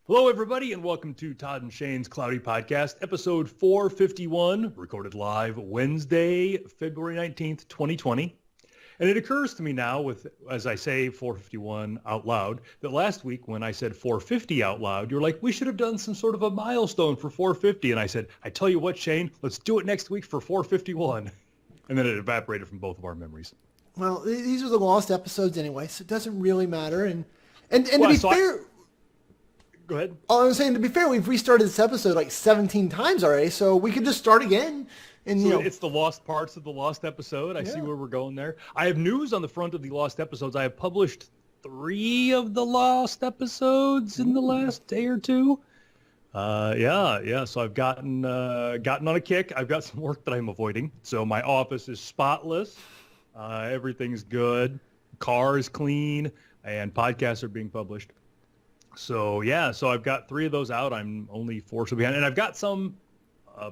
Hello, everybody, and welcome to Todd and Shane's Cloudy Podcast, episode 451, recorded live Wednesday, February 19th, 2020. And it occurs to me now, as I say 451 out loud, that last week when I said 450 out loud, you're like, we should have done some sort of a milestone for 450. And I said, I tell you what, Shane, let's do it next week for 451. And then it evaporated from both of our memories. Well, these are the lost episodes anyway, so it doesn't really matter. And to be fair... Go ahead. I was saying, to be fair, we've restarted this episode like 17 times already, so we could just start again. And so it's the lost parts of the lost episode. I see where we're going there. I have news on the front of the lost episodes. I have published 3 of the lost episodes in the last day or two. So I've gotten on a kick. I've got some work that I'm avoiding. So my office is spotless. Everything's good. Car is clean, and podcasts are being published. So I've got 3 of those out. I'm only 4 so behind, and I've got some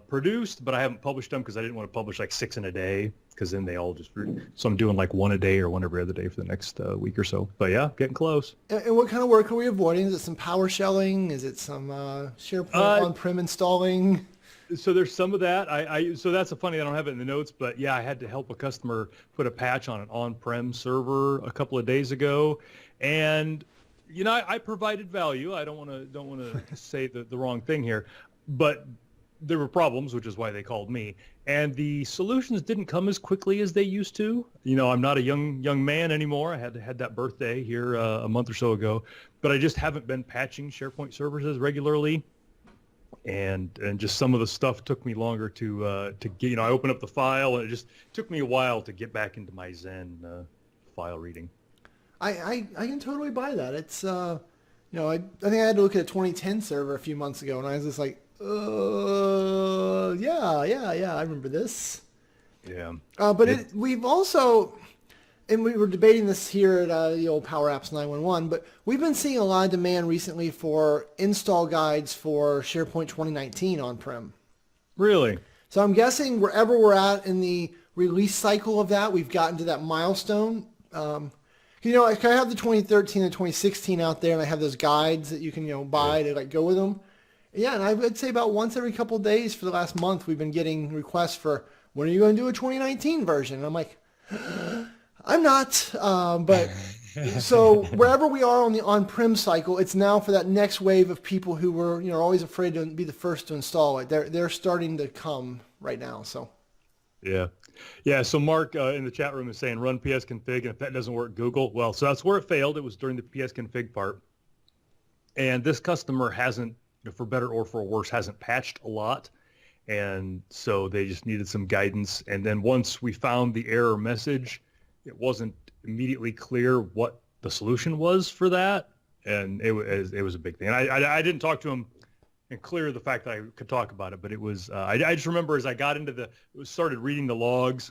produced, but I haven't published them because I didn't want to publish like 6 in a day, because then they all just. So I'm doing like 1 a day or 1 every other day for the next week or so. But yeah, getting close. And what kind of work are we avoiding? Is it some PowerShelling? Is it some SharePoint on-prem installing? So there's some of that. So that's funny. I don't have it in the notes, but yeah, I had to help a customer put a patch on an on-prem server a couple of days ago, and. You know, I provided value. I don't want to say the wrong thing here, but there were problems, which is why they called me. And the solutions didn't come as quickly as they used to. You know, I'm not a young man anymore. I had that birthday here a month or so ago, but I just haven't been patching SharePoint servers as regularly. And just some of the stuff took me longer to get. You know, I opened up the file, and it just took me a while to get back into my Zen file reading. I can totally buy that. It's, I think I had to look at a 2010 server a few months ago, and I was just like, I remember this. Yeah. But we've also, and we were debating this here at the old Power Apps 911, but we've been seeing a lot of demand recently for install guides for SharePoint 2019 on-prem. Really? So I'm guessing wherever we're at in the release cycle of that, we've gotten to that milestone. You know, I have the 2013 and 2016 out there, and I have those guides that you can, buy to go with them. Yeah, and I would say about once every couple of days for the last month, we've been getting requests for, when are you going to do a 2019 version? And I'm like, I'm not. But so wherever we are on the on-prem cycle, it's now for that next wave of people who were, always afraid to be the first to install it. They're starting to come right now. So. Yeah. Yeah, so Mark in the chat room is saying run psconfig, and if that doesn't work, Google. Well, so that's where it failed. It was during the psconfig part. And this customer hasn't, for better or for worse, hasn't patched a lot. And so they just needed some guidance. And then once we found the error message, it wasn't immediately clear what the solution was for that. And it was a big thing. And I didn't talk to him and clear the fact that I could talk about it, but it was, I just remember as I got into started reading the logs,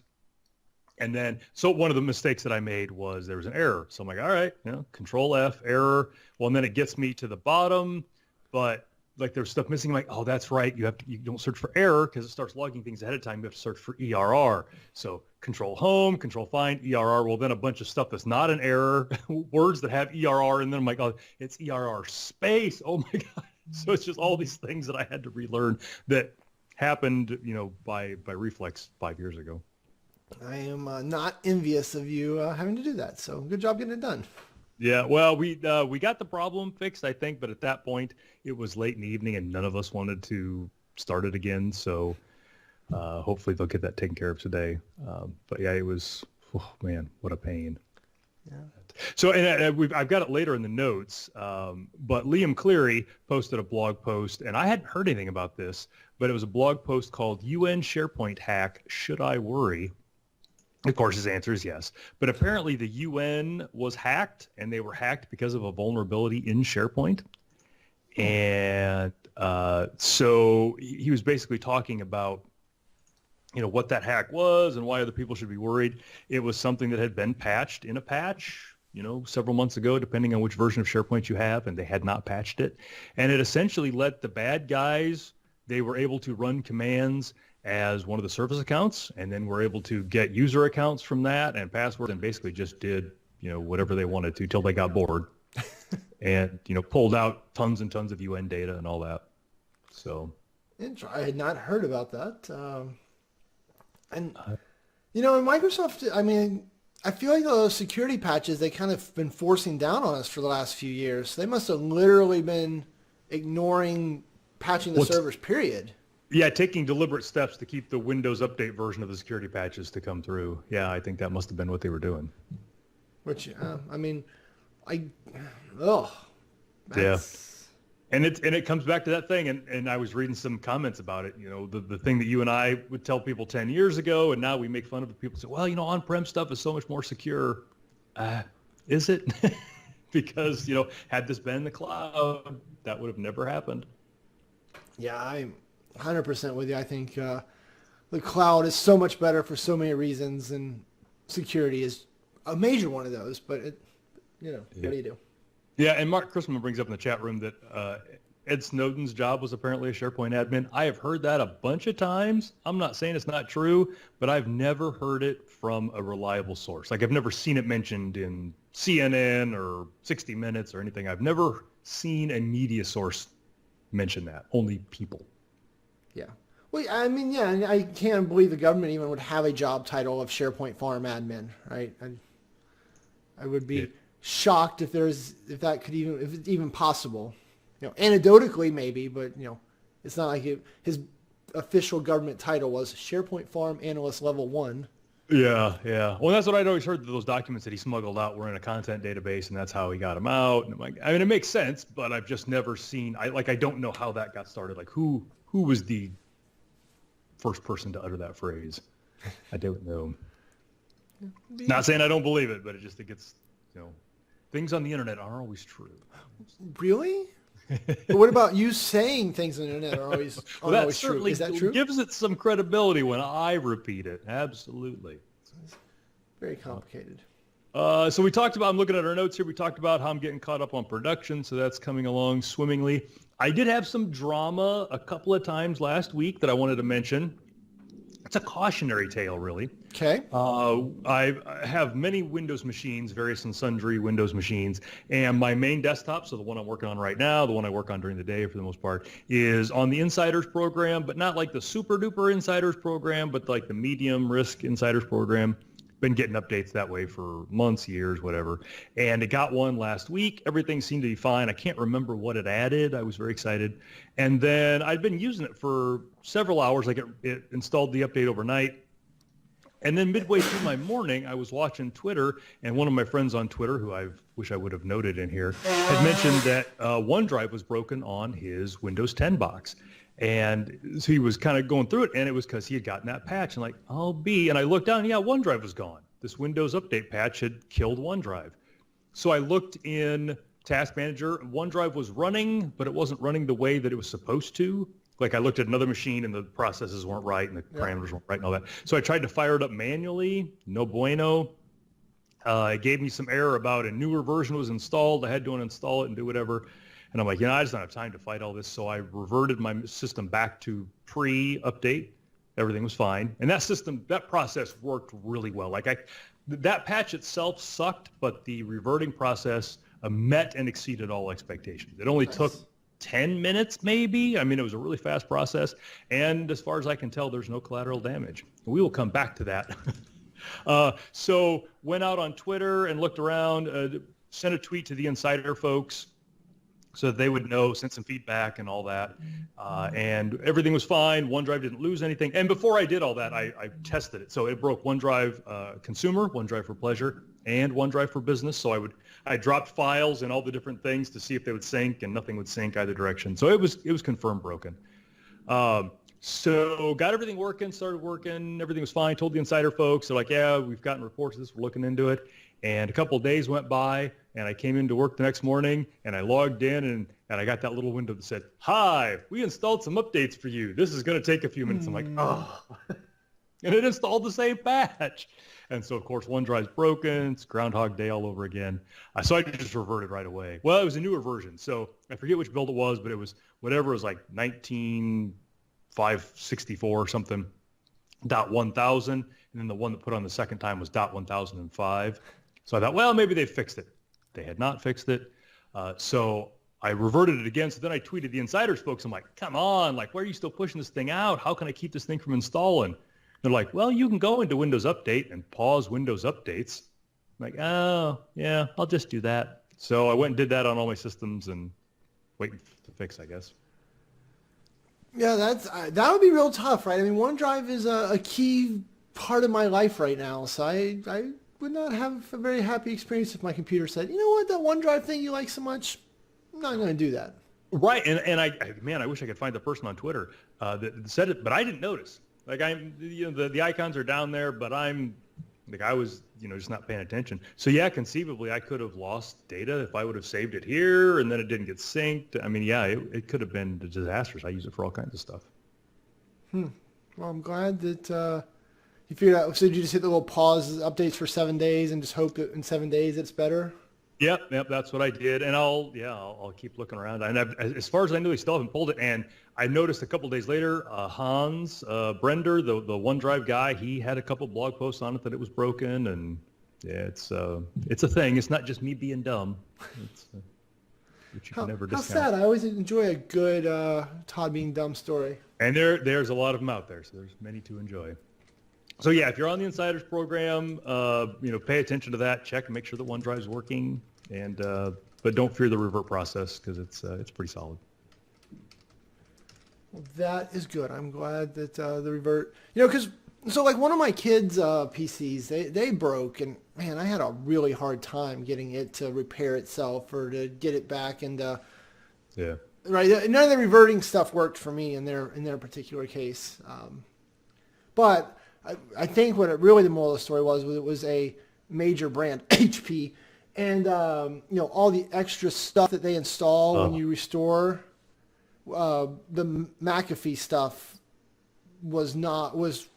and then, so one of the mistakes that I made was there was an error. So I'm like, all right, Control F, error. Well, and then it gets me to the bottom, but like there's stuff missing. I'm like, oh, that's right. You don't search for error because it starts logging things ahead of time. You have to search for ERR. So Control Home, Control Find, ERR. Well, then a bunch of stuff that's not an error, words that have ERR, and then I'm like, oh, it's ERR space. Oh my God. So it's just all these things that I had to relearn that happened, by reflex 5 years ago. I am not envious of you having to do that. So good job getting it done. Yeah, well, we got the problem fixed, I think, but at that point it was late in the evening and none of us wanted to start it again. So hopefully they'll get that taken care of today. But yeah, it was, oh man, what a pain. Yeah. So, and I've got it later in the notes, but Liam Cleary posted a blog post, and I hadn't heard anything about this, but it was a blog post called UN SharePoint Hack, Should I Worry? Of course, his answer is yes. But apparently the UN was hacked, and they were hacked because of a vulnerability in SharePoint. And so he was basically talking about what that hack was and why other people should be worried. It was something that had been patched in a patch, several months ago, depending on which version of SharePoint you have, and they had not patched it. And it essentially let the bad guys, they were able to run commands as one of the service accounts, and then were able to get user accounts from that and passwords, and basically just did, whatever they wanted to till they got bored. and pulled out tons and tons of UN data and all that. So I had not heard about that. And in Microsoft, I mean, I feel like those security patches they kind of been forcing down on us for the last few years. They must have literally been ignoring patching the servers, period. Yeah, taking deliberate steps to keep the Windows Update version of the security patches to come through. Yeah, I think that must have been what they were doing. Which, I mean, Yeah. And it comes back to that thing, and I was reading some comments about it, the thing that you and I would tell people 10 years ago, and now we make fun of it. People say, well, on-prem stuff is so much more secure. Is it? Because, had this been in the cloud, that would have never happened. Yeah, I'm 100% with you. I think the cloud is so much better for so many reasons, and security is a major one of those. But what do you do? Yeah, and Mark Chrisman brings up in the chat room that Ed Snowden's job was apparently a SharePoint admin. I have heard that a bunch of times. I'm not saying it's not true, but I've never heard it from a reliable source. Like I've never seen it mentioned in CNN or 60 Minutes or anything. I've never seen a media source mention that. Only people. Yeah. Well, I mean, yeah, and I can't believe the government even would have a job title of SharePoint farm admin, right? I would be shocked if it's even possible. Anecdotally maybe, but it's not like his official government title was SharePoint Farm Analyst Level 1. Yeah. Well, that's what I'd always heard, that those documents that he smuggled out were in a content database, and that's how he got them out. And I'm like, I mean, it makes sense, but I've just never seen. I don't know how that got started. Like, who was the first person to utter that phrase? I don't know. Not saying I don't believe it, but it gets, things on the internet aren't always true. Really? But what about you saying things on the internet are always true? Is that true? Gives it some credibility when I repeat it. Absolutely. It's very complicated. So we talked about, I'm looking at our notes here, we talked about how I'm getting caught up on production, so that's coming along swimmingly. I did have some drama a couple of times last week that I wanted to mention. It's a cautionary tale, really. Okay. I have many Windows machines, various and sundry Windows machines, and my main desktop, so the one I'm working on right now, the one I work on during the day for the most part, is on the Insiders program, but not like the super duper Insiders program, but like the medium risk Insiders program. Been getting updates that way for months, years, whatever. And it got one last week. Everything seemed to be fine. I can't remember what it added. I was very excited. And then I'd been using it for several hours. Like it installed the update overnight. And then midway through my morning, I was watching Twitter, and one of my friends on Twitter, who I wish I would have noted in here, had mentioned that OneDrive was broken on his Windows 10 box. And so he was kind of going through it, and it was because he had gotten that patch. And like, and I looked down, and yeah, OneDrive was gone. This Windows Update patch had killed OneDrive. So I looked in Task Manager. OneDrive was running, but it wasn't running the way that it was supposed to. Like I looked at another machine, and the processes weren't right, and the parameters weren't right, and all that. So I tried to fire it up manually. No bueno. It gave me some error about a newer version was installed. I had to uninstall it and do whatever. And I'm like, I just don't have time to fight all this. So I reverted my system back to pre-update. Everything was fine. And that process worked really well. Like that patch itself sucked, but the reverting process met and exceeded all expectations. It only took 10 minutes maybe. I mean, it was a really fast process. And as far as I can tell, there's no collateral damage. We will come back to that. So went out on Twitter and looked around, sent a tweet to the Insider folks, so that they would know, send some feedback and all that. And everything was fine. OneDrive didn't lose anything. And before I did all that, I tested it. So it broke OneDrive Consumer, OneDrive for Pleasure, and OneDrive for Business. So I dropped files and all the different things to see if they would sync, and nothing would sync either direction. So it was confirmed broken. So got everything working, started working. Everything was fine. Told the Insider folks, they're like, yeah, we've gotten reports of this. We're looking into it. And a couple of days went by, and I came into work the next morning, and I logged in, and I got that little window that said, hi, we installed some updates for you. This is going to take a few minutes. I'm like, oh. And it installed the same patch. And so, of course, OneDrive's broken. It's Groundhog Day all over again. So I just reverted right away. Well, it was a newer version. So I forget which build it was, but it was whatever. It was like 19.564 or something, .1000. And then the one that put on the second time was .1005. So I thought, well, maybe they fixed it. They had not fixed it. So I reverted it again. So then I tweeted the Insiders folks. I'm like, come on, like, why are you still pushing this thing out? How can I keep this thing from installing? They're like, well, you can go into Windows Update and pause Windows updates. I'm like, oh, yeah, I'll just do that. So I went and did that on all my systems and waiting to fix, I guess. Yeah, that would be real tough, right? I mean, OneDrive is a key part of my life right now, so I would not have a very happy experience if my computer said, you know what, that OneDrive thing you like so much, I'm not going to do that. Right, and I wish I could find the person on Twitter that said it, but I didn't notice. Like the icons are down there, but I was just not paying attention. So yeah, conceivably I could have lost data if I would have saved it here and then it didn't get synced. I mean, yeah, it could have been disastrous. I use it for all kinds of stuff. Well, I'm glad that you figured out. So did you just hit the little pause updates for 7 days and just hope that in 7 days it's better? Yep, that's what I did, and I'll keep looking around. And as far as I know, they still haven't pulled it. And I noticed a couple days later, Hans Brender, the OneDrive guy, he had a couple blog posts on it that it was broken, and yeah, it's a thing. It's not just me being dumb. It's, which you can never discount. How sad! I always enjoy a good Todd being dumb story. And there's a lot of them out there, so there's many to enjoy. So yeah, if you're on the Insiders program, pay attention to that. Check and make sure that OneDrive's working, and but don't fear the revert process because it's pretty solid. Well, that is good. I'm glad that the revert, because like one of my kids' PCs, they broke, and man, I had a really hard time getting it to repair itself or to get it back into. Yeah. Right. None of the reverting stuff worked for me in their particular case, but. I think what really the moral of the story was it was a major brand, HP, and all the extra stuff that they install when you restore, the McAfee stuff was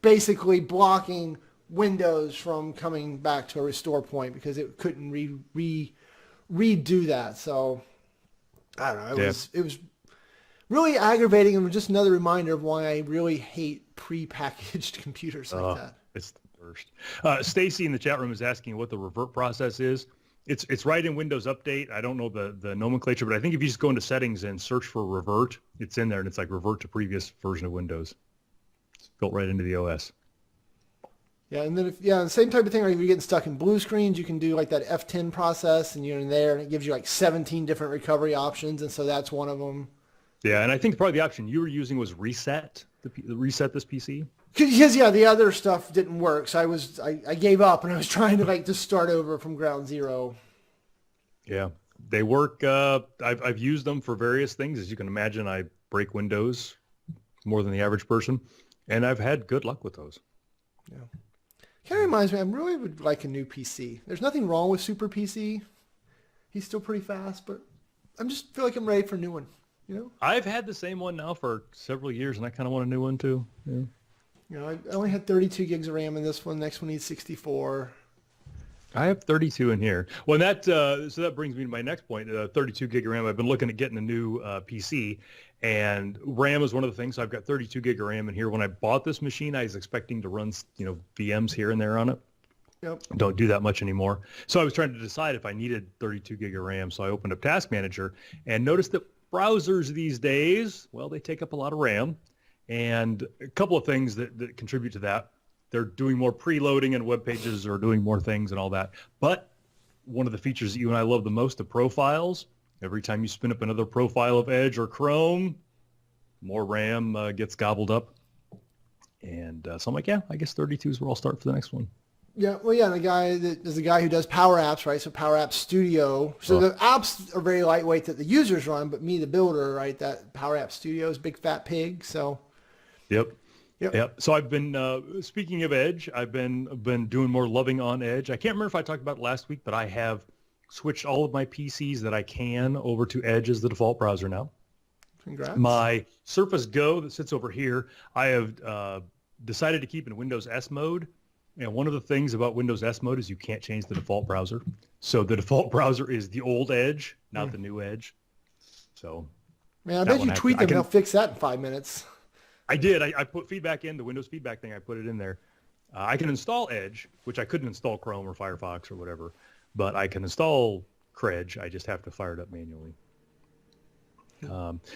basically blocking Windows from coming back to a restore point because it couldn't redo that. So I don't know. It was really aggravating and just another reminder of why I really hate pre-packaged computers like that. It's the worst. Stacy in the chat room is asking what the revert process is. It's right in Windows Update. I don't know the nomenclature, but I think if you just go into settings and search for revert, it's in there, and it's like revert to previous version of Windows. It's built right into the OS. Yeah, and then the same type of thing. Like if you're getting stuck in blue screens, you can do like that F10 process, and you're in there, and it gives you like 17 different recovery options, and so that's one of them. Yeah, and I think probably the option you were using was reset this PC. Because the other stuff didn't work, so I gave up and I was trying to just start over from ground zero. Yeah, they work. I've used them for various things, as you can imagine. I break Windows more than the average person, and I've had good luck with those. Yeah, kind of reminds me. I really would like a new PC. There's nothing wrong with Super PC. He's still pretty fast, but I just feel like I'm ready for a new one. I've had the same one now for several years, and I kind of want a new one too. Yeah. I only had 32 gigs of RAM in this one. Next one needs 64. I have 32 in here. Well, so that brings me to my next point. 32 gig of RAM. I've been looking at getting a new PC, and RAM is one of the things. So I've got 32 gig of RAM in here. When I bought this machine, I was expecting to run VMs here and there on it. Yep. Don't do that much anymore. So I was trying to decide if I needed 32 gig of RAM. So I opened up Task Manager and noticed that browsers these days, well, they take up a lot of RAM, and a couple of things that contribute to that. They're doing more preloading and web pages are doing more things and all that. But one of the features that you and I love the most, the profiles, every time you spin up another profile of Edge or Chrome, more RAM gets gobbled up. And so I'm like, yeah, I guess 32 is where I'll start for the next one. Yeah, well, yeah, there's a guy who does Power Apps, right? So Power Apps Studio. So the apps are very lightweight that the users run, but me, the builder, right? That Power Apps Studio is big fat pig. So. Yep. So I've been speaking of Edge. I've been doing more loving on Edge. I can't remember if I talked about it last week, but I have switched all of my PCs that I can over to Edge as the default browser now. Congrats. My Surface Go that sits over here, I have decided to keep in Windows S mode. And one of the things about Windows S mode is you can't change the default browser. So the default browser is the old Edge, not the new Edge. So, man, I bet you tweet them, they'll fix that in 5 minutes. I did. I put feedback in, the Windows feedback thing, I put it in there. I can install Edge, which I couldn't install Chrome or Firefox or whatever, but I can install ChrEdge. I just have to fire it up manually.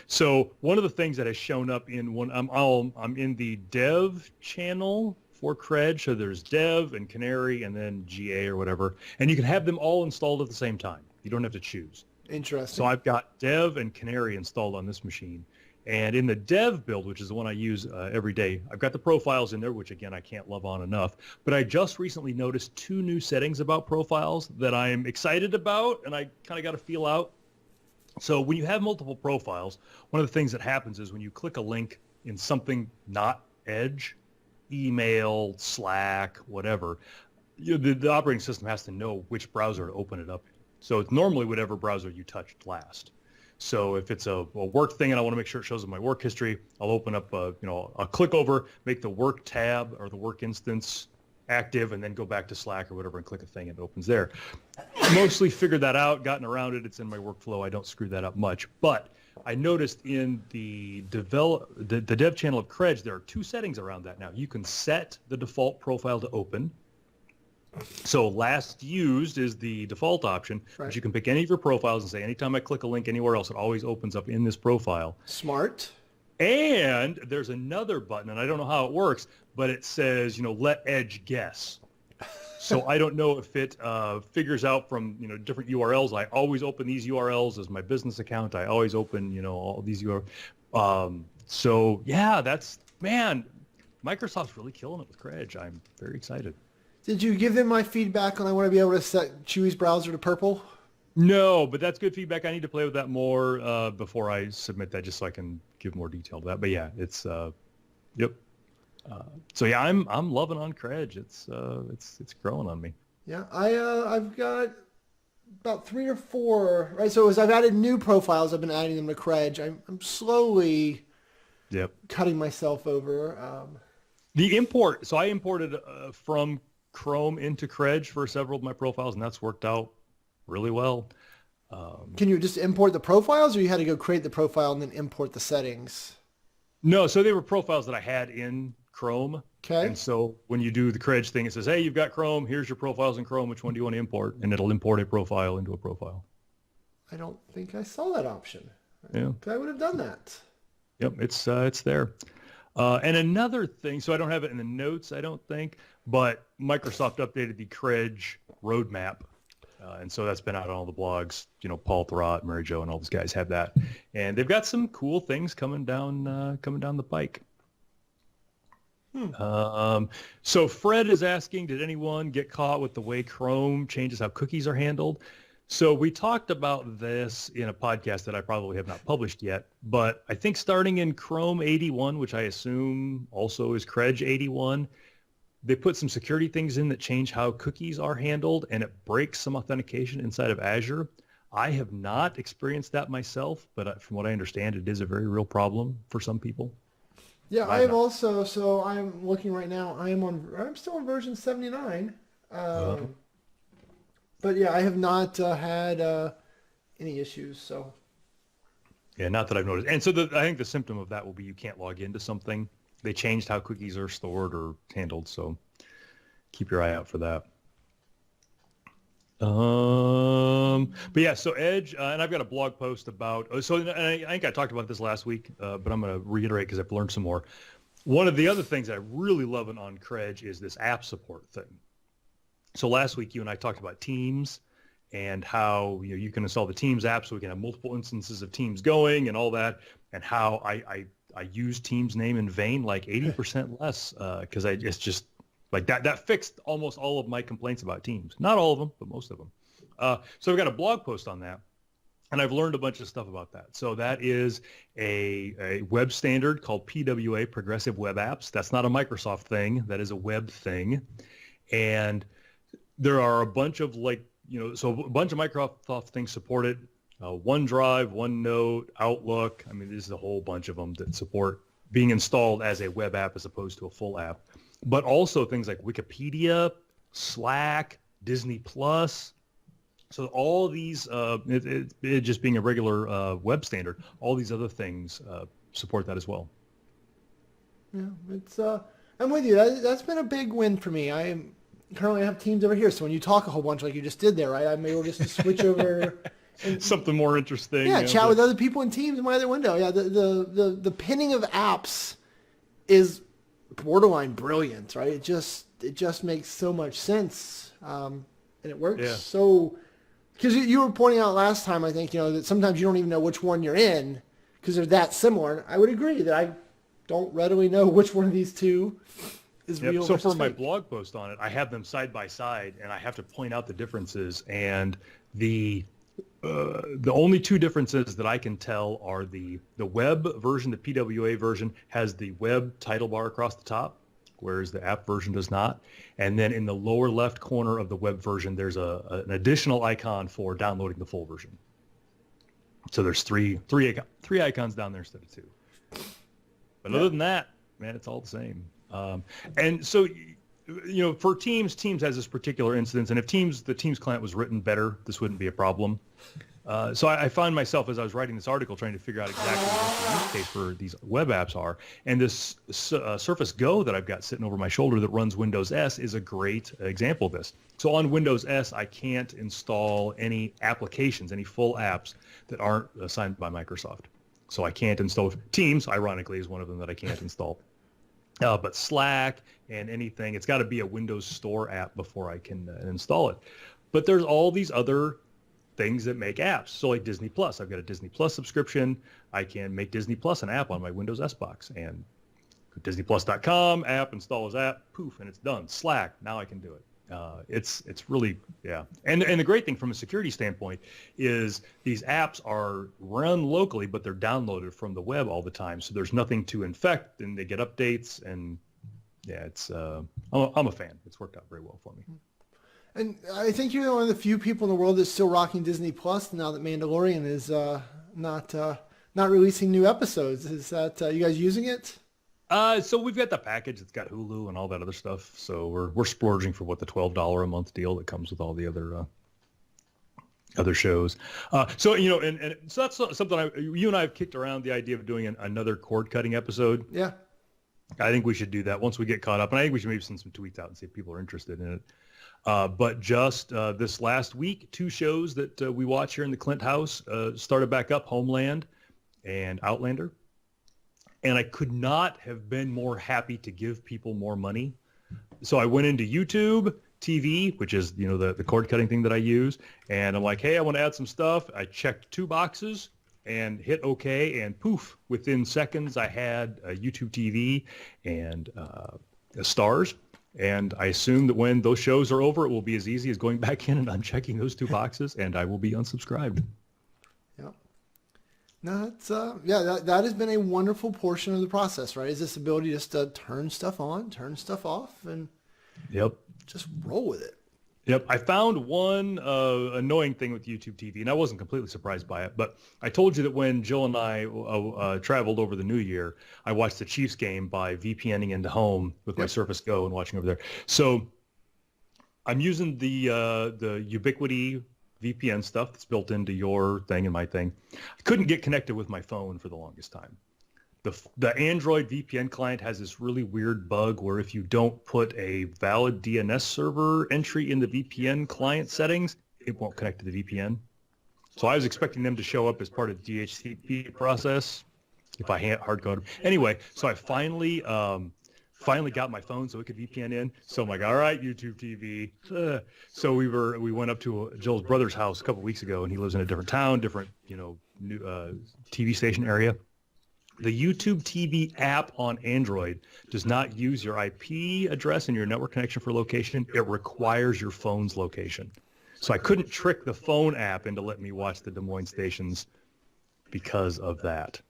So one of the things that has shown up in I'm in the dev channel for ChrEdge. So there's dev and canary and then GA or whatever, and you can have them all installed at the same time. You don't have to choose. Interesting. So I've got dev and canary installed on this machine. And in the dev build, which is the one I use every day, I've got the profiles in there, which again, I can't love on enough. But I just recently noticed 2 new settings about profiles that I'm excited about, and I kind of got to feel out. So when you have multiple profiles, one of the things that happens is when you click a link in something not Edge, email, Slack, whatever, the operating system has to know which browser to open it up in. So it's normally whatever browser you touched last. So if it's a work thing and I want to make sure it shows in my work history, I'll open up, I'll click over, make the work tab or the work instance active, and then go back to Slack or whatever and click a thing and it opens there. Mostly figured that out, gotten around it. It's in my workflow. I don't screw that up much. But I noticed in the dev channel of ChrEdge, there are 2 settings around that now. You can set the default profile to open. So last used is the default option, right. But you can pick any of your profiles and say, anytime I click a link anywhere else, it always opens up in this profile. Smart. And there's another button, and I don't know how it works, but it says, let Edge guess. So I don't know if it figures out from, different URLs. I always open these URLs as my business account. I always open, all these URLs. So yeah, Microsoft's really killing it with ChrEdge. I'm very excited. Did you give them my feedback on I want to be able to set Chewy's browser to purple? No, but that's good feedback. I need to play with that more before I submit that, just so I can give more detail to that. But yeah, it's yep. So yeah, I'm loving on ChrEdge. It's growing on me. Yeah, I've got about 3 or 4. Right, so as I've added new profiles, I've been adding them to ChrEdge. I'm slowly cutting myself over. The import. So I imported from Chrome into ChrEdge for several of my profiles, and that's worked out really well. Can you just import the profiles, or you had to go create the profile and then import the settings? No, so they were profiles that I had in Chrome. Okay. And so when you do the ChrEdge thing, it says, hey, you've got Chrome. Here's your profiles in Chrome. Which one do you want to import? And it'll import a profile into a profile. I don't think I saw that option. Yeah. I would have done that. Yep, it's there. And another thing, so I don't have it in the notes, I don't think, but Microsoft updated the ChrEdge roadmap. And so that's been out on all the blogs. Paul Thurrott, Mary Jo, and all those guys have that. And they've got some cool things coming down the pike. So Fred is asking, did anyone get caught with the way Chrome changes how cookies are handled? So we talked about this in a podcast that I probably have not published yet, but I think starting in Chrome 81, which I assume also is ChrEdge 81, they put some security things in that change how cookies are handled, and it breaks some authentication inside of Azure. I have not experienced that myself, but from what I understand, it is a very real problem for some people. Yeah, I have also. So I'm looking right now. I'm still on version 79. But yeah, I have not had any issues. So. Yeah, not that I've noticed. And so I think the symptom of that will be you can't log into something. They changed how cookies are stored or handled, so keep your eye out for that. But yeah, so Edge, and I've got a blog post about, and I think I talked about this last week, but I'm going to reiterate because I've learned some more. One of the other things I really love on ChrEdge is this app support thing. So last week, you and I talked about Teams and how you can install the Teams app so we can have multiple instances of Teams going and all that, and how I use Teams name in vain like 80% less because it's just like that fixed almost all of my complaints about Teams. Not all of them, but most of them. So I've got a blog post on that, and I've learned a bunch of stuff about that. So that is a web standard called PWA, Progressive Web Apps. That's not a Microsoft thing. That is a web thing. And there are a bunch of so a bunch of Microsoft things support it. OneDrive, OneNote, Outlook. I mean, there's a whole bunch of them that support being installed as a web app as opposed to a full app. But also things like Wikipedia, Slack, Disney Plus. So all these, it just being a regular web standard, all these other things support that as well. Yeah, it's. I'm with you. That's been a big win for me. currently have Teams over here. So when you talk a whole bunch like you just did there, right, I'm able just to switch over and Something more interesting. yeah, chat with other people in Teams in my other window. Yeah, the pinning of apps is borderline brilliant, right? It just makes so much sense, and it works so. Because you were pointing out last time, I think, that sometimes you don't even know which one you're in because they're that similar. And I would agree that I don't readily know which one of these two is real. So versus for my fake. blog post on it, I have them side by side, and I have to point out the differences. And the only two differences that I can tell are the web version, the PWA version, has the web title bar across the top, whereas the app version does not. And then in the lower left corner of the web version, there's an additional icon for downloading the full version. So there's three icons down there instead of two. But other than that, man, it's all the same. And so, for Teams has this particular instance, and if the Teams client was written better, this wouldn't be a problem. So I found myself, as I was writing this article, trying to figure out exactly what the use case for these web apps are. And this Surface Go that I've got sitting over my shoulder that runs Windows S is a great example of this. So on Windows S, I can't install any applications, any full apps that aren't assigned by Microsoft. So I can't install Teams, ironically, is one of them that I can't install. But Slack and anything, it's got to be a Windows Store app before I can install it. But there's all these other things that make apps. So like Disney Plus, I've got a Disney Plus subscription. I can make Disney Plus an app on my Windows S box, and DisneyPlus.com app, install his app, poof, and it's done. Slack, now I can do it. It's really, yeah. And the great thing from a security standpoint is these apps are run locally, but they're downloaded from the web all the time. So there's nothing to infect, and they get updates, and yeah, it's I'm a fan. It's worked out very well for me. And I think you're one of the few people in the world that's still rocking Disney Plus now that Mandalorian is not releasing new episodes. Is that you guys using it? So we've got the package that's got Hulu and all that other stuff. So we're splurging for what the $12 a month deal that comes with all the other shows. So and so that's something you and I have kicked around, the idea of doing another cord cutting episode. Yeah, I think we should do that once we get caught up, and I think we should maybe send some tweets out and see if people are interested in it. But just this last week, two shows that we watch here in the Clint house started back up, Homeland and Outlander. And I could not have been more happy to give people more money. So I went into YouTube TV, which is, the cord cutting thing that I use. And I'm like, hey, I want to add some stuff. I checked 2 boxes and hit OK. And poof, within seconds, I had YouTube TV and stars. And I assume that when those shows are over, it will be as easy as going back in and unchecking those 2 boxes, and I will be unsubscribed. Yeah. No, that's that has been a wonderful portion of the process, right? Is this ability just to turn stuff on, turn stuff off, and just roll with it. Yep. I found one annoying thing with YouTube TV, and I wasn't completely surprised by it, but I told you that when Jill and I traveled over the New Year, I watched the Chiefs game by VPNing into home with my Surface Go and watching over there. So I'm using the Ubiquity VPN stuff that's built into your thing and my thing. I couldn't get connected with my phone for the longest time. The Android VPN client has this really weird bug where if you don't put a valid DNS server entry in the VPN client settings, it won't connect to the VPN. So I was expecting them to show up as part of the DHCP process if I hard code them. Anyway, so I finally got my phone so it could VPN in. So I'm like, all right, YouTube TV. So we went up to Jill's brother's house a couple weeks ago, and he lives in a different town, different new TV station area. The YouTube TV app on Android does not use your IP address and your network connection for location. It requires your phone's location. So I couldn't trick the phone app into letting me watch the Des Moines stations because of that.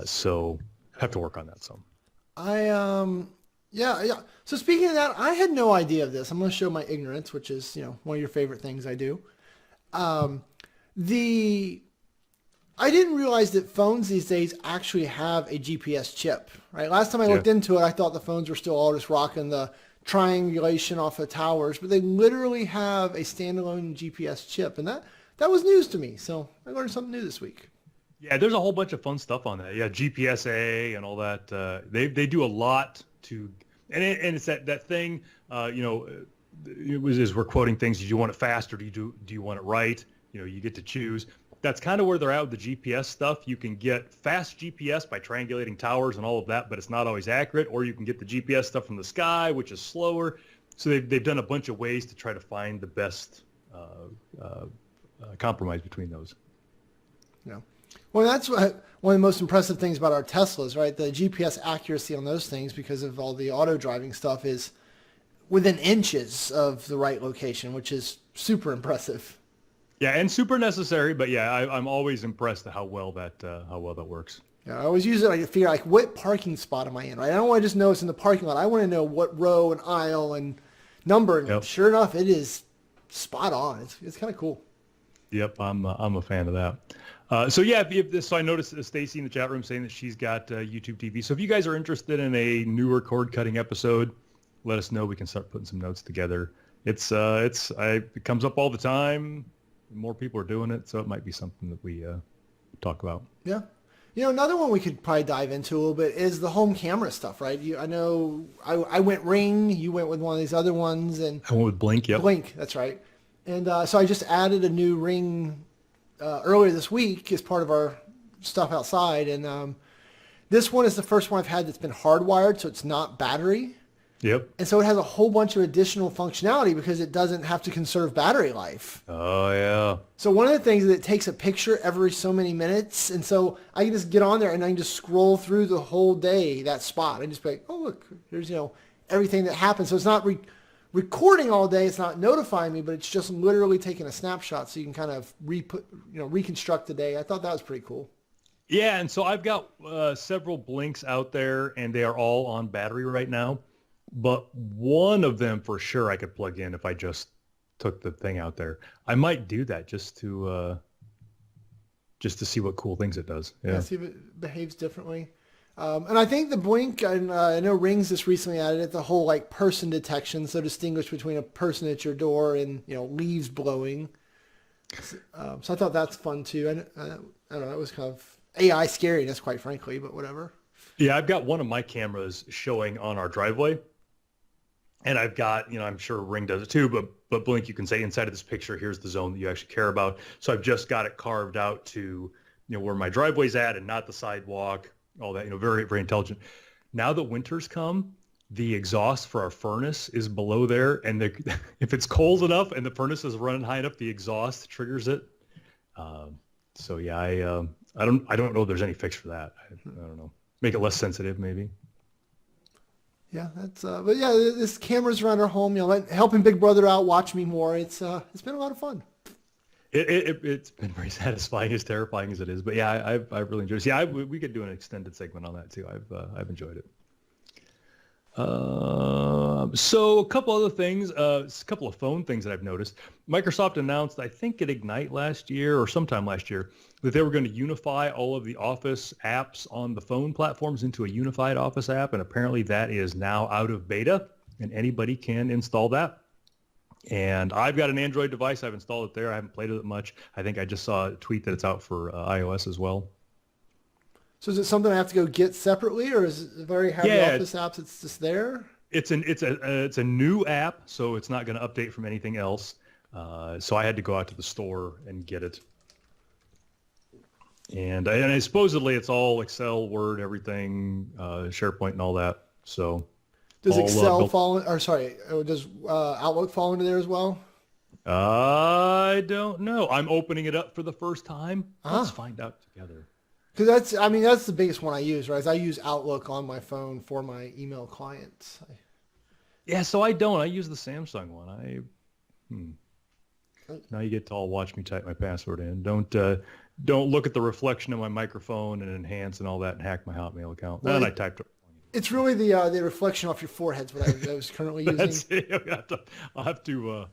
So I have to work on that some. Yeah. So speaking of that, I had no idea of this. I'm going to show my ignorance, which is, one of your favorite things I do. I didn't realize that phones these days actually have a GPS chip, right? Last time I looked into it, I thought the phones were still all just rocking the triangulation off of towers, but they literally have a standalone GPS chip, and that was news to me. So I learned something new this week. Yeah, there's a whole bunch of fun stuff on that. Yeah, GPSA and all that. They do a lot to, and it's that thing. as we're quoting things, do you want it fast or do you want it right? You get to choose. That's kind of where they're at with the GPS stuff. You can get fast GPS by triangulating towers and all of that, but it's not always accurate. Or you can get the GPS stuff from the sky, which is slower. So they've done a bunch of ways to try to find the best compromise between those. Yeah. Well, that's one of the most impressive things about our Teslas, right? The GPS accuracy on those things, because of all the auto driving stuff, is within inches of the right location, which is super impressive. Yeah, and super necessary, but yeah, I'm always impressed at how well that works. Yeah, I always use it. I figure like, what parking spot am I in? Right? I don't want to just know it's in the parking lot. I want to know what row and aisle and number. And Yep. Sure enough, it is spot on. It's kind of cool. Yep, I'm a fan of that. So yeah, so I noticed Stacy in the chat room saying that she's got YouTube TV. So if you guys are interested in a newer cord cutting episode, let us know. We can start putting some notes together. It comes up all the time. More people are doing it, so it might be something that we talk about. Yeah. Another one we could probably dive into a little bit is the home camera stuff, right? I know I went Ring, you went with one of these other ones, and I went with Blink. Yep. Blink, that's right. And so I just added a new Ring earlier this week as part of our stuff outside, and this one is the first one I've had that's been hardwired, so it's not battery. Yep. And so it has a whole bunch of additional functionality because it doesn't have to conserve battery life. Oh, yeah. So one of the things is it takes a picture every so many minutes. And so I can just get on there and I can just scroll through the whole day, that spot. And just be like, oh, look, here's, everything that happens. So it's not recording all day. It's not notifying me, but it's just literally taking a snapshot. So you can kind of reconstruct the day. I thought that was pretty cool. Yeah. And so I've got several Blinks out there and they are all on battery right now. But one of them for sure I could plug in if I just took the thing out there. I might do that just to see what cool things it does. Yeah, see if it behaves differently. And I think the Blink, and I know Rings just recently added it, the whole like person detection, so distinguish between a person at your door and leaves blowing. So I thought that's fun too. I don't know, it was kind of AI scariness, quite frankly, but whatever. Yeah, I've got one of my cameras showing on our driveway. And I've got, I'm sure Ring does it too, but Blink, you can say inside of this picture, here's the zone that you actually care about. So I've just got it carved out to, where my driveway's at and not the sidewalk, all that, very, very intelligent. Now that winter's come, the exhaust for our furnace is below there. And if it's cold enough and the furnace is running high enough, the exhaust triggers it. So yeah, I don't know if there's any fix for that. I don't know. Make it less sensitive, maybe. Yeah, that's. But yeah, this cameras around our home. Helping Big Brother out, watch me more. It's been a lot of fun. It's been very satisfying, as terrifying as it is. But yeah, I've really enjoyed it. Yeah, we could do an extended segment on that too. I've enjoyed it. So a couple other things, a couple of phone things that I've noticed. Microsoft announced, I think at Ignite last year or sometime last year, that they were going to unify all of the Office apps on the phone platforms into a unified Office app. And apparently that is now out of beta and anybody can install that. And I've got an Android device. I've installed it there. I haven't played with it much. I think I just saw a tweet that it's out for iOS as well. So is it something I have to go get separately, or is it already have the Office apps? It's just there. It's a new app, so it's not going to update from anything else. So I had to go out to the store and get it. And supposedly it's all Excel, Word, everything, SharePoint, and all that. So does Excel fall? Does Outlook fall into there as well? I don't know. I'm opening it up for the first time. Let's find out together. Because that's the biggest one I use, right? Is I use Outlook on my phone for my email clients. Yeah, so I don't. I use the Samsung one. Now you get to all watch me type my password in. Don't look at the reflection of my microphone and enhance and all that and hack my Hotmail account. Well, then I typed it. It's really the reflection off your forehead's what I was currently using. That's it. I'll have to.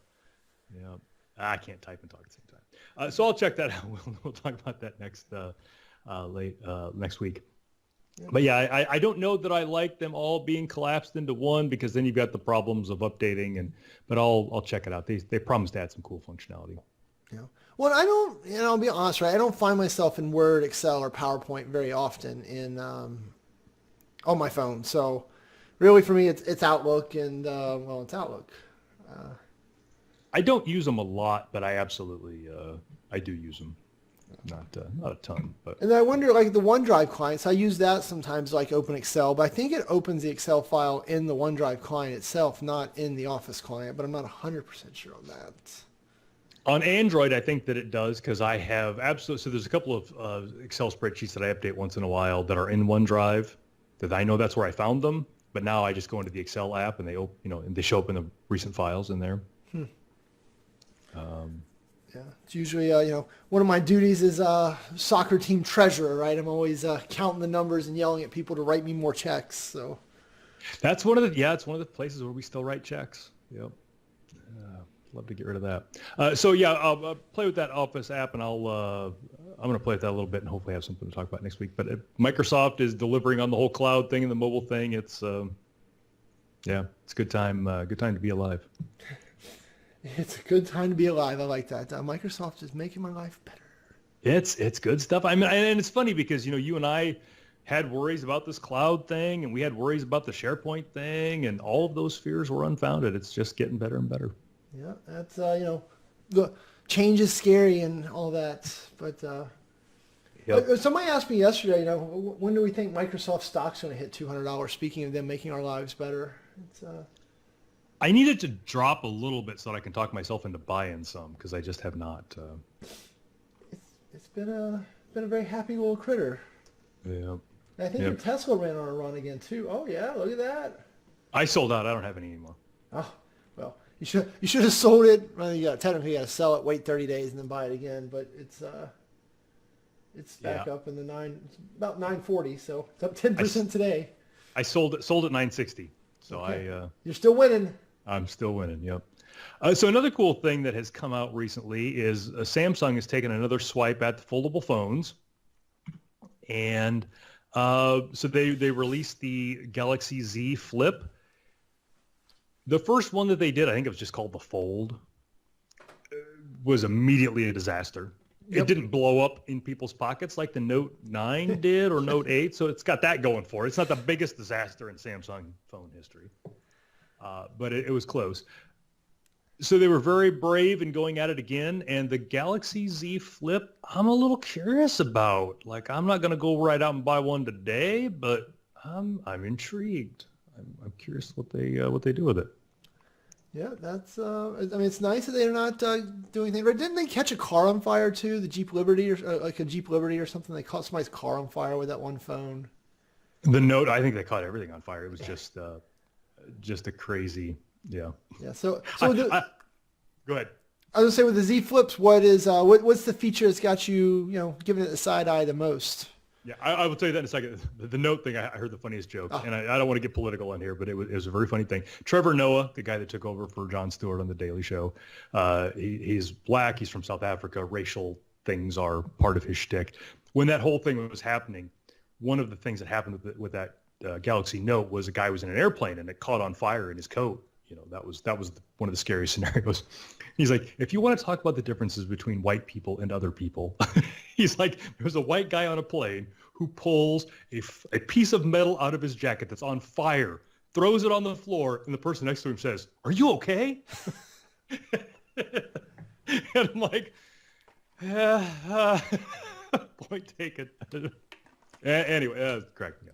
I can't type and talk at the same time. So I'll check that out. We'll talk about that next week. Yeah. But yeah, I don't know that I like them all being collapsed into one, because then you've got the problems of updating. But I'll check it out. They promised to add some cool functionality. Yeah. Well, I don't. I'll be honest, right? I don't find myself in Word, Excel, or PowerPoint very often on my phone. So really, for me, it's Outlook, and it's Outlook. I don't use them a lot, but I absolutely I do use them. Not a ton, but. And I wonder, like the OneDrive clients, I use that sometimes, like open Excel, but I think it opens the Excel file in the OneDrive client itself, not in the Office client. But I'm not 100% sure on that. On Android, I think that it does because I have absolutely. So there's a couple of Excel spreadsheets that I update once in a while that are in OneDrive that I know that's where I found them. But now I just go into the Excel app and and they show up in the recent files in there. Yeah, it's usually, one of my duties is soccer team treasurer, right? I'm always counting the numbers and yelling at people to write me more checks. So That's it's one of the places where we still write checks. Yep. Love to get rid of that. So yeah, I'll play with that Office app, and I'm going to play with that a little bit, and hopefully have something to talk about next week. But Microsoft is delivering on the whole cloud thing and the mobile thing. It's it's a good time. Good time to be alive. it's a good time to be alive. I like that. Microsoft is making my life better. It's good stuff. I mean, and it's funny because you and I had worries about this cloud thing, and we had worries about the SharePoint thing, and all of those fears were unfounded. It's just getting better and better. Yeah, that's the change is scary and all that. But somebody asked me yesterday, when do we think Microsoft stock's going to hit $200? Speaking of them making our lives better, I need it to drop a little bit so that I can talk myself into buying some because I just have not. It's been a very happy little critter. Yeah. And I think your Tesla ran on a run again too. Oh yeah, look at that. I sold out. I don't have any anymore. Oh well, you should have sold it. Well, technically you got to sell it, wait 30 days, and then buy it again. But it's back up in the about 940, so it's up 10% today. I sold at 960. So okay. You're still winning. I'm still winning. Yep. So another cool thing that has come out recently is Samsung has taken another swipe at the foldable phones, and so they released the Galaxy Z Flip. The first one that they did, I think it was just called the Fold, was immediately a disaster. Yep. It didn't blow up in people's pockets like the Note 9 did or Note 8, so it's got that going for it. It's not the biggest disaster in Samsung phone history, but it was close. So they were very brave in going at it again, and the Galaxy Z Flip, I'm a little curious about. Like, I'm not going to go right out and buy one today, but I'm intrigued. I'm curious what they do with it. Yeah, that's. It's nice that they're not doing things. Didn't they catch a car on fire too? The Jeep Liberty, or like a Jeep Liberty or something. They caught somebody's car on fire with that one phone. The Note, I think they caught everything on fire. It was just a crazy. Yeah. Yeah. So go ahead. I was gonna say with the Z Flips, what's the feature that's got you giving it the side eye the most? Yeah, I will tell you that in a second. The Note thing, I heard the funniest joke, and I don't want to get political on here, but it was a very funny thing. Trevor Noah, the guy that took over for Jon Stewart on The Daily Show, he's black, he's from South Africa. Racial things are part of his shtick. When that whole thing was happening, one of the things that happened with that Galaxy Note was a guy was in an airplane and it caught on fire in his coat. That was one of the scariest scenarios. He's like, if you want to talk about the differences between white people and other people, he's like, there's a white guy on a plane who pulls a piece of metal out of his jacket that's on fire, throws it on the floor, and the person next to him says, "Are you okay?" And I'm like, yeah, point taken. Anyway, correct me.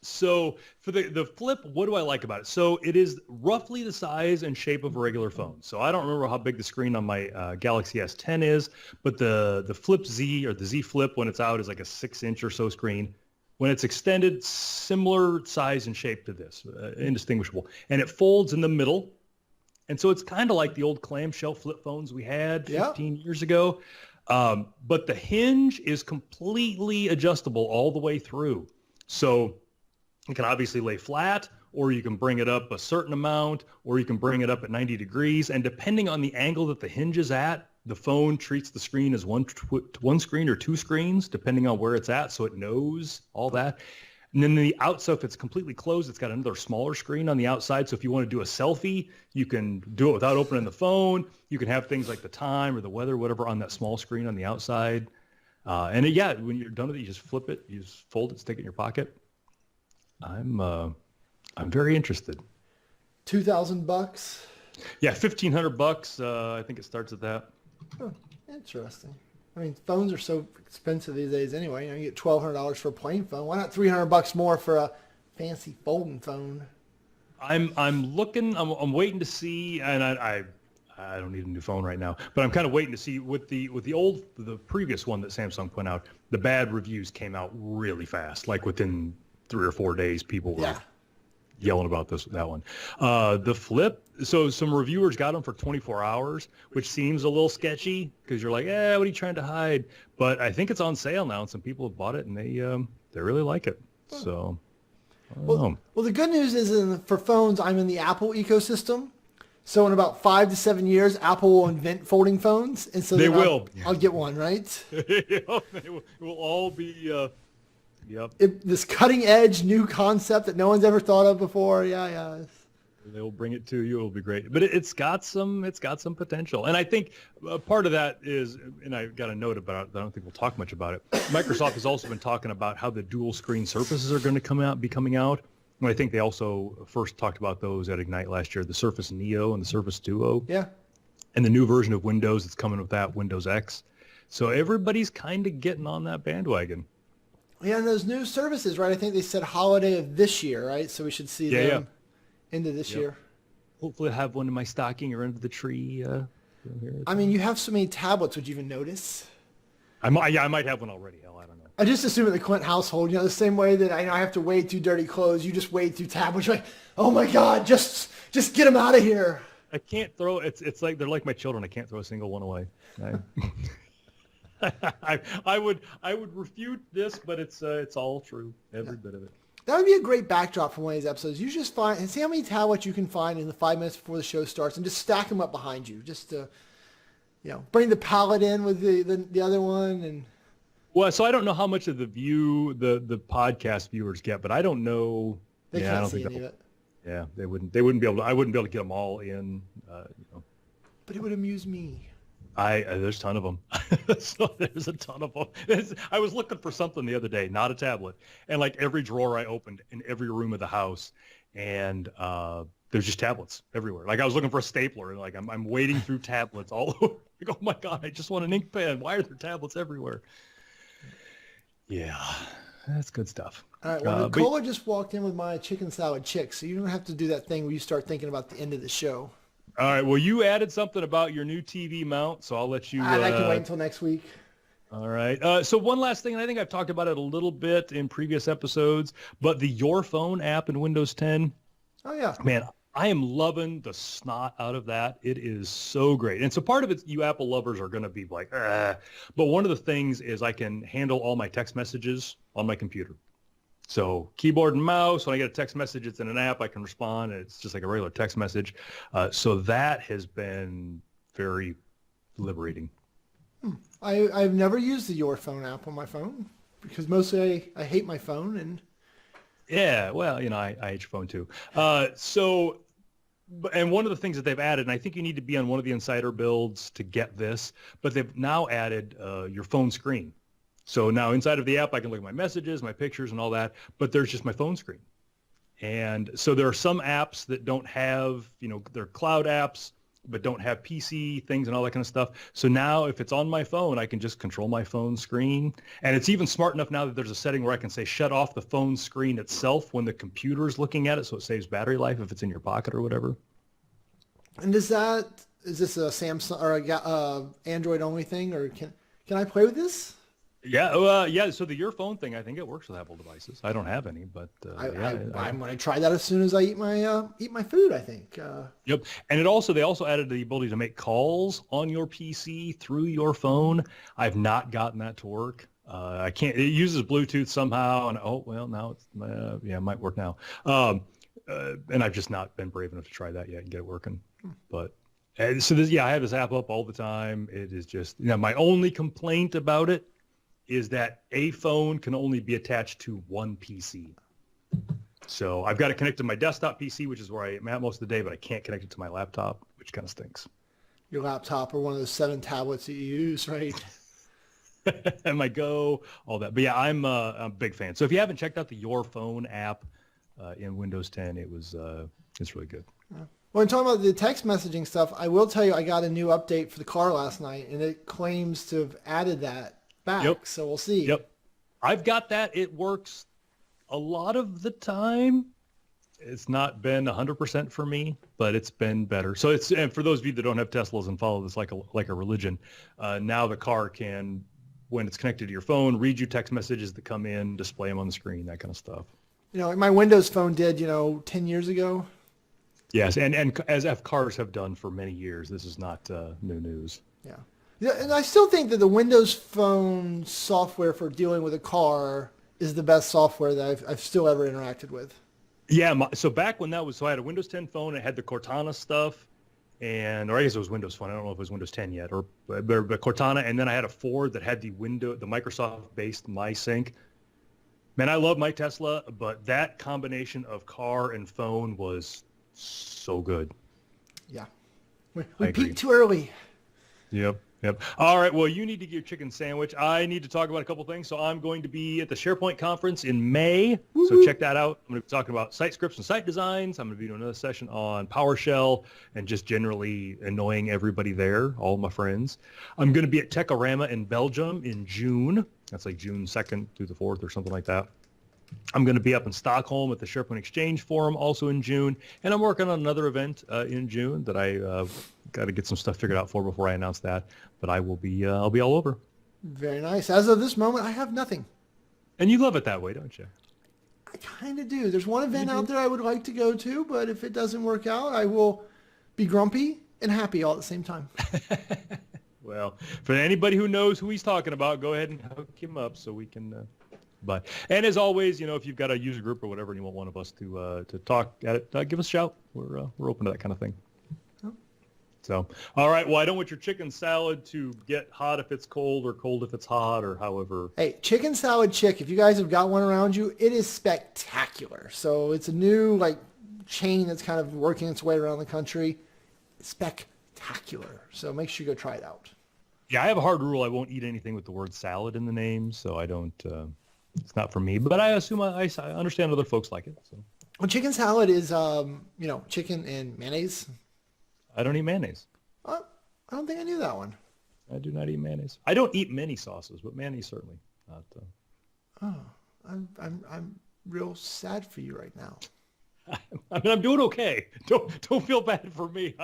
So for the Flip, what do I like about it? So it is roughly the size and shape of a regular phone. So I don't remember how big the screen on my Galaxy S10 is, but the Flip Z or the Z Flip when it's out is like a 6-inch or so screen. When it's extended, similar size and shape to this, indistinguishable. And it folds in the middle. And so it's kind of like the old clamshell flip phones we had 15 years ago. But the hinge is completely adjustable all the way through. So you can obviously lay flat, or you can bring it up a certain amount, or you can bring it up at 90 degrees. And depending on the angle that the hinge is at, the phone treats the screen as one screen or two screens, depending on where it's at. So it knows all that. And then the outside, if it's completely closed, it's got another smaller screen on the outside. So if you want to do a selfie, you can do it without opening the phone. You can have things like the time or the weather, whatever, on that small screen on the outside. When you're done with it, you just flip it, you just fold it, stick it in your pocket. I'm very interested. $2,000. Yeah, $1,500. I think it starts at that. Oh, interesting. I mean, phones are so expensive these days anyway. You get $1,200 for a plain phone. Why not $300 more for a fancy folding phone? I'm looking. I'm waiting to see, and I don't need a new phone right now, but I'm kind of waiting to see with the previous one that Samsung put out. The bad reviews came out really fast, like within 3 or 4 days. People were yelling about that one. The Flip. So some reviewers got them for 24 hours, which seems a little sketchy because you're like, what are you trying to hide? But I think it's on sale now, and some people have bought it, and they really like it. So. Well, the good news is for phones, I'm in the Apple ecosystem. So in about 5 to 7 years, Apple will invent folding phones, and so they will. I'll get one, right? It will all be. Yep. This cutting edge new concept that no one's ever thought of before. Yeah. They will bring it to you. It'll be great. But it's got some potential. And I think part of that is, and I got a note about it, I don't think we'll talk much about it. Microsoft has also been talking about how the dual screen Surfaces are going to be coming out. And I think they also first talked about those at Ignite last year, the Surface Neo and the Surface Duo. Yeah. And the new version of Windows that's coming with that, Windows X. So everybody's kind of getting on that bandwagon. Yeah, and those new services, right? I think they said holiday of this year, right? So we should see them into this year. Hopefully I have one in my stocking or under the tree. Here. I mean, you have so many tablets. Would you even notice? I might have one already. Hell, I don't know. I just assume in the Clint household, the same way that I have to wade through dirty clothes, you just wade through tablets. You're like, oh my God, just get them out of here. I can't throw. It's like they're like my children. I can't throw a single one away. I would refute this, but it's all true. Every bit of it. That would be a great backdrop for one of these episodes. You just find and see how many tablets you can find in the 5 minutes before the show starts, and just stack them up behind you. Just to, bring the palette in with the other one. And well, so I don't know how much of the podcast viewers get, but I don't know. They can't see any of it. Yeah, they wouldn't be able to. I wouldn't be able to get them all in. But it would amuse me. There's a ton of them. So there's a ton of them. I was looking for something the other day, not a tablet, and like every drawer I opened in every room of the house, and there's just tablets everywhere. Like I was looking for a stapler, and like I'm wading through tablets all over. Like, oh my God, I just want an ink pen. Why are there tablets everywhere? Yeah, that's good stuff. All right, well, Nicola just walked in with my chicken salad chick, so you don't have to do that thing where you start thinking about the end of the show. All right. Well, you added something about your new TV mount, so I'll let you. I can wait until next week. All right. So one last thing, and I think I've talked about it a little bit in previous episodes, but the Your Phone app in Windows 10. Oh, yeah. Man, I am loving the snot out of that. It is so great. And so part of it, you Apple lovers are going to be like, but one of the things is I can handle all my text messages on my computer. So keyboard and mouse, when I get a text message, it's in an app, I can respond, and it's just like a regular text message. So that has been very liberating. I've never used the Your Phone app on my phone because mostly I hate my phone. And yeah, well, I hate your phone too. And one of the things that they've added, and I think you need to be on one of the insider builds to get this, but they've now added your phone screen. So now inside of the app, I can look at my messages, my pictures, and all that, but there's just my phone screen. And so there are some apps that don't have, they're cloud apps, but don't have PC things and all that kind of stuff. So now if it's on my phone, I can just control my phone screen. And it's even smart enough now that there's a setting where I can say shut off the phone screen itself when the computer is looking at it, so it saves battery life if it's in your pocket or whatever. And is this a Samsung or a Android only thing, or can I play with this? Yeah, So the Your Phone thing, I think it works with Apple devices. I don't have any, but I'm going to try that as soon as I eat my food, I think. Yep, and they also added the ability to make calls on your PC through your phone. I've not gotten that to work. I can't. It uses Bluetooth somehow, and now it's it might work now. And I've just not been brave enough to try that yet and get it working. But so I have this app up all the time. It is just my only complaint about it is that a phone can only be attached to one PC. So I've got to connect to my desktop PC, which is where I'm at most of the day, but I can't connect it to my laptop, which kind of stinks. Your laptop or one of those 7 tablets that you use, right? And my Go, all that. But yeah, I'm a big fan. So if you haven't checked out the Your Phone app in Windows 10, it's really good. Well, in talking about the text messaging stuff, I will tell you I got a new update for the car last night, and it claims to have added that back. Yep. So we'll see. Yep. I've got that. It works a lot of the time. It's not been 100% for me, but it's been better. So it's, and for those of you that don't have Teslas and follow this like a religion, now the car can, when it's connected to your phone, read you text messages that come in, display them on the screen, that kind of stuff. You know, my Windows phone did, 10 years ago. Yes, and as cars have done for many years, this is not new news. Yeah, and I still think that the Windows Phone software for dealing with a car is the best software that I've still ever interacted with. Yeah, so back when that was, so I had a Windows 10 phone, it had the Cortana stuff, or I guess it was Windows Phone. I don't know if it was Windows 10 yet, but Cortana, and then I had a Ford that had the Microsoft-based MySync. Man, I love my Tesla, but that combination of car and phone was so good. Yeah. We peaked too early. Yep. All right. Well, you need to get your chicken sandwich. I need to talk about a couple things. So I'm going to be at the SharePoint conference in May. Woo-hoo. So check that out. I'm going to be talking about site scripts and site designs. I'm going to be doing another session on PowerShell and just generally annoying everybody there, all my friends. I'm going to be at Techorama in Belgium in June. That's like June 2nd through the 4th or something like that. I'm going to be up in Stockholm at the SharePoint Exchange Forum also in June, and I'm working on another event in June that I got to get some stuff figured out for before I announce that. But I'll be all over. Very nice. As of this moment, I have nothing. And you love it that way, don't you? I kind of do. There's one event out there I would like to go to, but if it doesn't work out, I will be grumpy and happy all at the same time. Well, for anybody who knows who he's talking about, go ahead and hook him up so we can. And as always, if you've got a user group or whatever and you want one of us to talk at it, give us a shout. We're open to that kind of thing. Oh. So, all right. Well, I don't want your chicken salad to get hot if it's cold or cold if it's hot or however. Hey, Chicken Salad Chick, if you guys have got one around you, it is spectacular. So it's a new chain that's kind of working its way around the country. Spectacular. So make sure you go try it out. Yeah, I have a hard rule. I won't eat anything with the word salad in the name, so I don't. It's not for me, but I assume I understand other folks like it. So. Well, chicken salad is, chicken and mayonnaise. I don't eat mayonnaise. I don't think I knew that one. I do not eat mayonnaise. I don't eat many sauces, but mayonnaise certainly not. I'm real sad for you right now. I mean, I'm doing okay. Don't feel bad for me.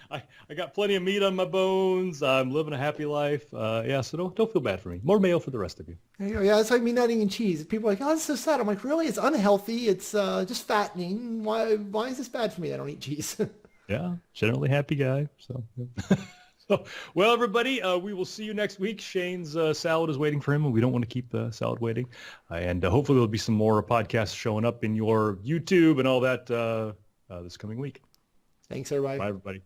I got plenty of meat on my bones. I'm living a happy life. So don't feel bad for me. More mayo for the rest of you. There you go. Yeah, that's like me not eating cheese. People are like, oh, it's so sad. I'm like, really? It's unhealthy. It's just fattening. Why is this bad for me? I don't eat cheese. Yeah, generally happy guy. So, well, everybody, we will see you next week. Shane's salad is waiting for him, and we don't want to keep the salad waiting. And hopefully there'll be some more podcasts showing up in your YouTube and all that this coming week. Thanks, everybody. Bye, everybody.